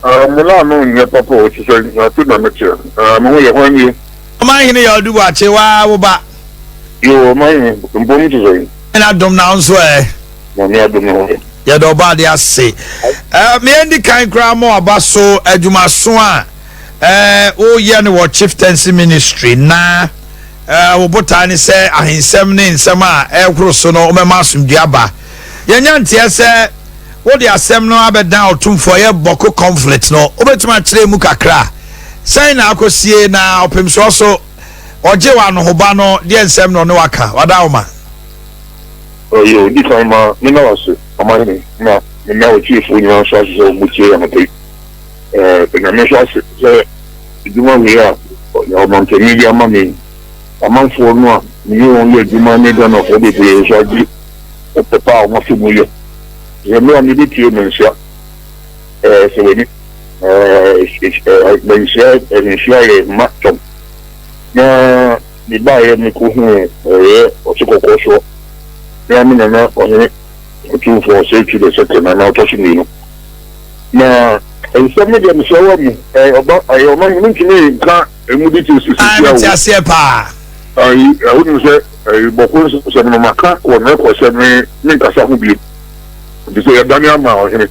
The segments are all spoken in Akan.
Mula no nye papa o ti say na tu na meche. Mo ye hwan ni. Asantehene ya odu ache wa wo ba. Yo man mbom ti say. Na dom na nso Mo me adom no. Ya do ba de ase. Me ndi kan kra mo abaso adwumaso a o ye ne wo Chieftaincy ministry na wo botani say ahensem ne nsem a ekro so no o mema asomdua ba. Yenya ntia say what the asem no abedan otumfo ye Bawku conflict no obetima kire mu kakra sai na akosie na opemso so oje wa no hoba no de nsem no ne waka wada oma Yo di kan ma me na wase amane na me na o chief ni wan so so mutie amate na me so ase se djuma wi ya o man ke media ma me amanfo no a ni won ye djuma ne do no ko be be so di o papa o mo fi mu ye je me ami bitie mensia se we ni mensia ye matom na di ba ye ni ko hu o ti ko so ya mi na onye otu for safety the second na otoshi ni no na ensem media mi so wa mu oba ayo ma ni ntimi ka emuditi sisi ya wo ti ase pa ai wouldn't say Bawku so no maka ko na ko se me kasa hu bi di so ya Daniel ma o hini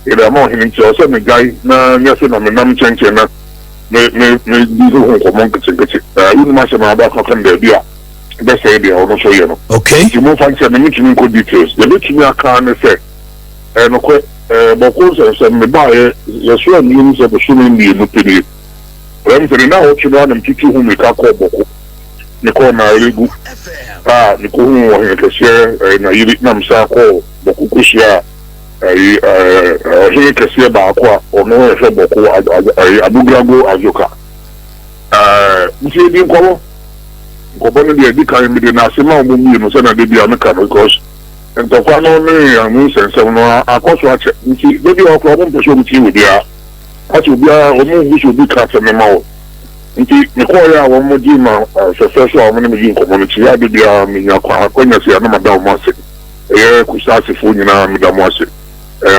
ida ma o hini cho so me guy na nya so na me nam chenche na me di so ko mon kitchen wouldn't ma se ma ba ko kan da bia that's the idea ono so you know okay you mo fancy me ntimi ko details the ntimi aka na say no ko Bawku so me ba ye so ni so be so ni no pedi when the na o chino na mtiti hu me ka ko Bawku ni ko na regu ni ko hu wo he kese na yiri na msa ko Bawku kushia he kese ba ko ono he Bawku abugrago ajoka mti di nko no de di kan mi de na se ma o mu no se na de bia me ka because ntokwa no ne anu sensem no akoso ache nti de bi okro mo mpeso mti we bia ache bia o mu hu bi ka se me ma o nti ne ko ya wo mo di ma so o mo ne mi community ya de bia mi nya kwa akonya se na madam mo ase kusasi fo nyina mi da mo ase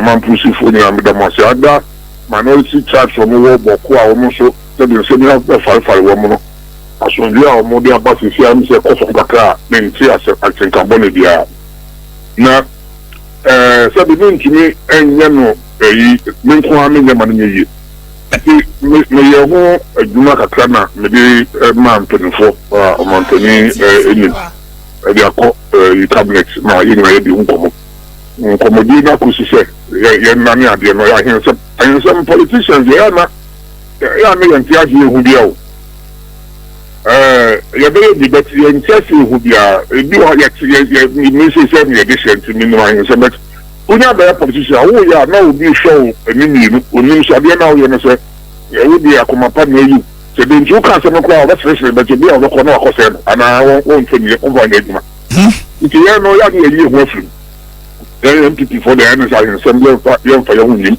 mampusi fo nyina mi da mo ase ada minority tribes o mo wo Bawku a o mo so de bi se mi na far wo mo no asondia o mo de abasi fi am se ko so kakra me nti ase atenkabone bia na se bi ntimi enye no me nko a me nyama no nyi me ye ho adwuma kakra na me de ma mpanifo o mantani eni de akọ cabinet ma ye na ye bi nkomo di na kusise ye na ne ade no ya hensem politicians ye na ya me yanti aje hu bia o ye be di bet ye ntasi hu bia ebi o ye mi se me decent mi no hensem bet unya be politician wo ya na obi show eni onim so ade na wo ye no se ye wo di akoma pa na yi se de nju ka se no kwa ba fresh bet bi o ko na akose ana won fani o ba na eduma nti ye no ya de yi ho afiri MPP for the NSI assembly yon fa yon nim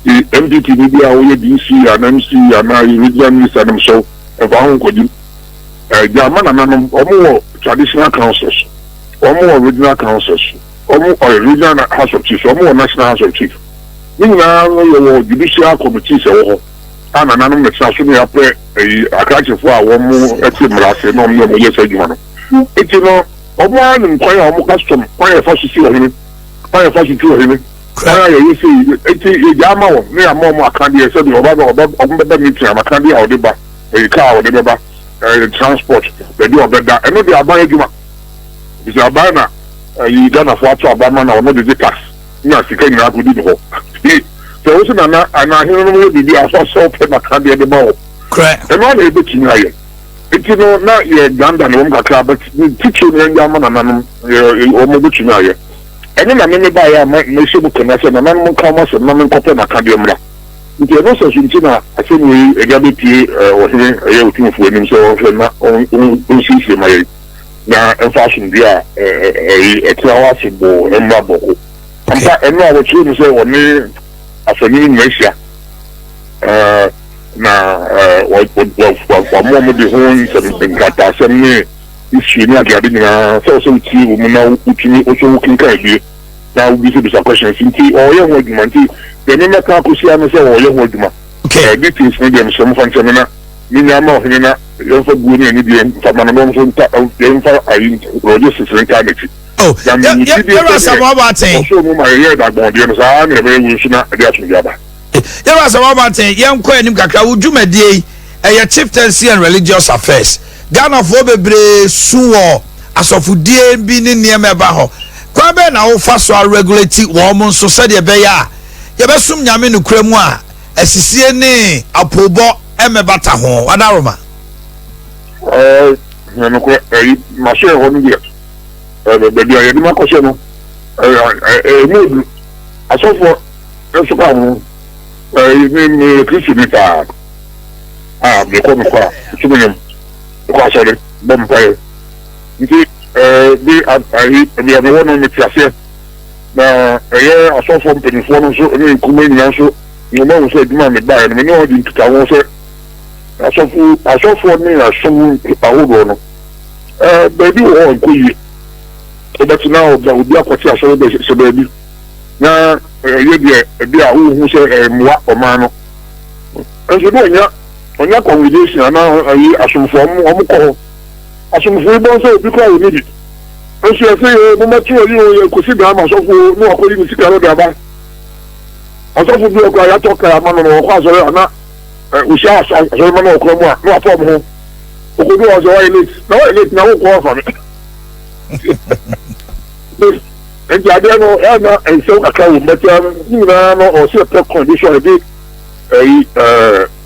the MPP ni bia wo ye DC and MC and na regional minister them so e fa hon kodi jama na nanom omo traditional councils omo regional councils omo regional house of chiefs omo national house of chiefs ni na wo judicial committee se wo ana nanom na so ni apre akrachefo a wo mo etimrase no mo ye se juma no eti no omo an nkwan a omo custom kwan e fa sisi wo hini why if I should do him? Why you see, it's Yama, near Momo Candy, said, Oba meeting, I can't be out the back, a car or the transport, they do a better, and not the Abana. It's a banner, you done a flat Obama or not the class. Yes, you can't have to do the whole. So, also, and I hear the I saw my candy at the ball. Correct. And all the bitching higher. It's not your Ganda and Wonga club, but teaching Yaman and Omo higher. Ene na me ba ya me shebu kana se na mo ka mo se na me kope na ka de mra nti e no so nti na asemi e ga be pie o he e otumfo enim so o na on sisi ma ye na fashion dia e trawa se bo e ma Bawku ampa eno a wo chi ni se wo ni afani ni mesia na wa mo de hon se ngata se ni isi ni agade na so ti wo na utimi o so kinka bi na obi bisa questions nti o ye ho adwuma nti de me meka kosia no se o ye ho adwuma details no dem so mfa nche na minya ma ohene na ye fa buo ni bi fa ma no so nta ye fa ayi project sentence na chi yɛwura Asamoah Boateng so mu ma ye da gbon de no sa na be wu so na de aso biaba yɛwura Asamoah Boateng yɛnkɔ anim kakra wo dwumadie ɛyɛ Chieftaincy and Religious Affairs Ghana fo bebre suwo asofudie bi ne nneɛma ɛba hɔ kwa be na wo fa so regulate wo mo nso sɛ de be ya yɛbɛsum nyame no kura mu a asisie ne apobɔ emebata ho wadaroma no ko ma se ho ni be dia ye ma ko se no mo asofo eso ka ho ni Christian ta me ko me kwa tumenyam ko asore bom pae nti bi ayi bi ame wono me tiase na asofo mpenifo no so ne nkume nyina so no ma wo so adwuma me bae no me no di ntuka wo so asofo ne asom awodo no baby wo nkoyi obatina obi akwati asoro be se baby na ye bi a wo hu se mwa oma no enso do onya congregation na ayi asomfo omko asomfo bo so bi kwa oni di enso ye se mo matu oyi kosi da ma sofo no akori ni sika ro da ba asofo bi okwa ya toka ma no kwa so na usha asofo ma no okwa mu a no afọ mo okodu o so wa elite na wo kwa fa me and ya dey no na enso aka wo meta ni na no o se pre condition dey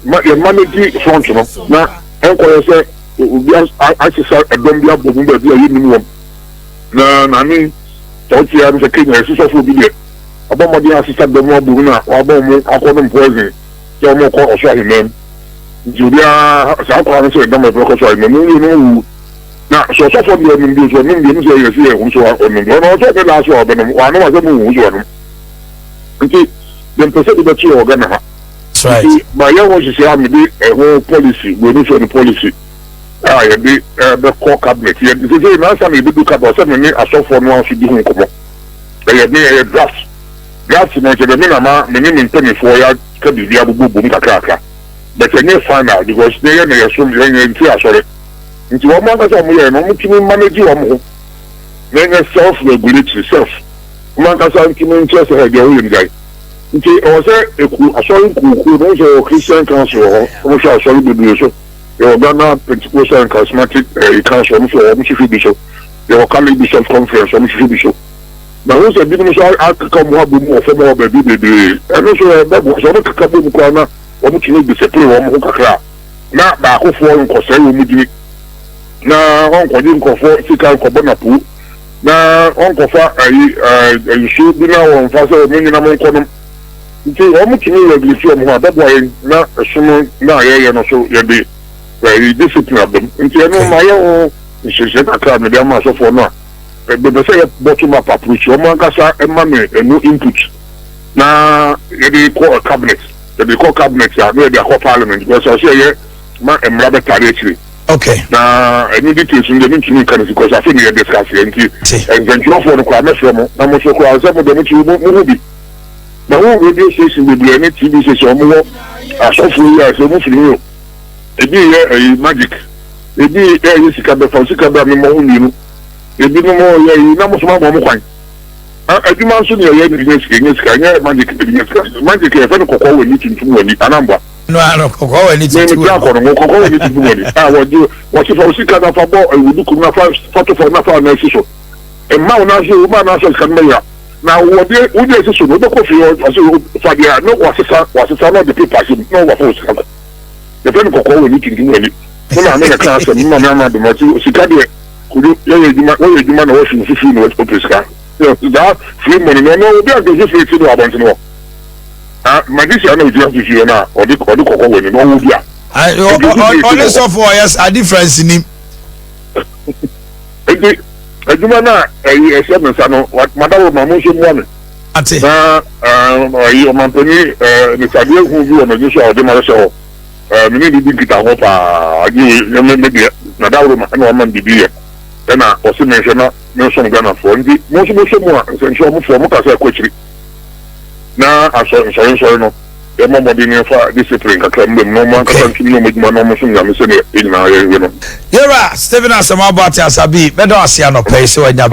manage front no na enko say obi asisa edom bia bobu ba bia yi minimum na ni toti ya nse Kenya asisa fo bi de abomodi asisa dom bobu na abom akono poison je mo ko oso ahimem judia sa ko an so edom e ko so ahimem no na so fo bi no bi so no bi so yesi e so onu no so be la so obenu wa no wa so mu so no nti dem pese di be o Ghana ha. Right. My young was saying, a whole policy, we need the policy. The core cabinet. This is not something we do about 7 minutes. I saw for no one should do home. They have a draft. Draft, no, the minimum, minimum 24 years, can be the Abu Boom Kaka. But a new final because they are assumed in fear. Sorry. Into one month, I'm here, no one manage your home. Then self regulate yourself. Man can say, I'm just a young guy. nti o se eku asori ku no so Christian council o so asori bebre so e Ghana Pentecostal and Charismatic council o so chief bishop e Catholic bishop conference o chief bishop na o se bi no so akaka mo abu mo fo mo ba bi bebre e no so ba bo so akaka bo ko na o mo chine discipline o mo kakra na ba ko fo nko se o mu di na on ko di nko fo sika ko bona pu na on ko fa ayi so bi na on fa so mo nyina mo nko no nti o mu kini regulate o mu abeboy na esuno na ye no so ye be very discipline abem nti eno ma ye o nhyehyɛ kakra me de ama so for no be be say bottom up approach o mu akasa ema me enu input na ye dey call cabinet ya no dey call parliament because o say ye ma emra be tare chiri okay na enu details nde me ntumi kan because afi me discuss ye nti enventure for no kwa me so mo na mo so kwa se mo de me chi mo bi na wo radio station bebre ne TV station mo asofo ya so mo firi yo ebi ye magic ebi ye sika be fa sika be me mo ni no ebi no mo ye na mo so ma mo kwan adwuma nso ne ye ni sika nye magic magic ye fa no kokko wani tuntum wani anamba no kokko wani tuntum me ko no kokko wani tuntum wani wo chi fa sika na fa bo wudu ku na fa to for na fa na siso e ma na so kan me ya na wo de so no ko fi o fa dia no wasisa no the people no wa force ka the pen ko we ni kin wani so na me ka so ma na do ma ti sika de kudu ye juma na wo fi no wo pesika da free money no be a go fi ti do abon ti no magician no just fi na o de ko we ni no wo bia only so for yes a difference ni adwuma na ehye mensa no madawo mamu so mu ame ate na o mampani ni sadie hu bi o meju so o de ma so mi ni bi kita ho pa agi me me na dawo ma na o man bibi ye and I was mentioned no some Ghana for the most more essential for Mukasa Coaching. Now, I saw sorry, no. The moment for discipline, I can no man can continue with my normal thing. I'm saying in our area. Yera, Stephen Asamoah Asabi, better see no place when you're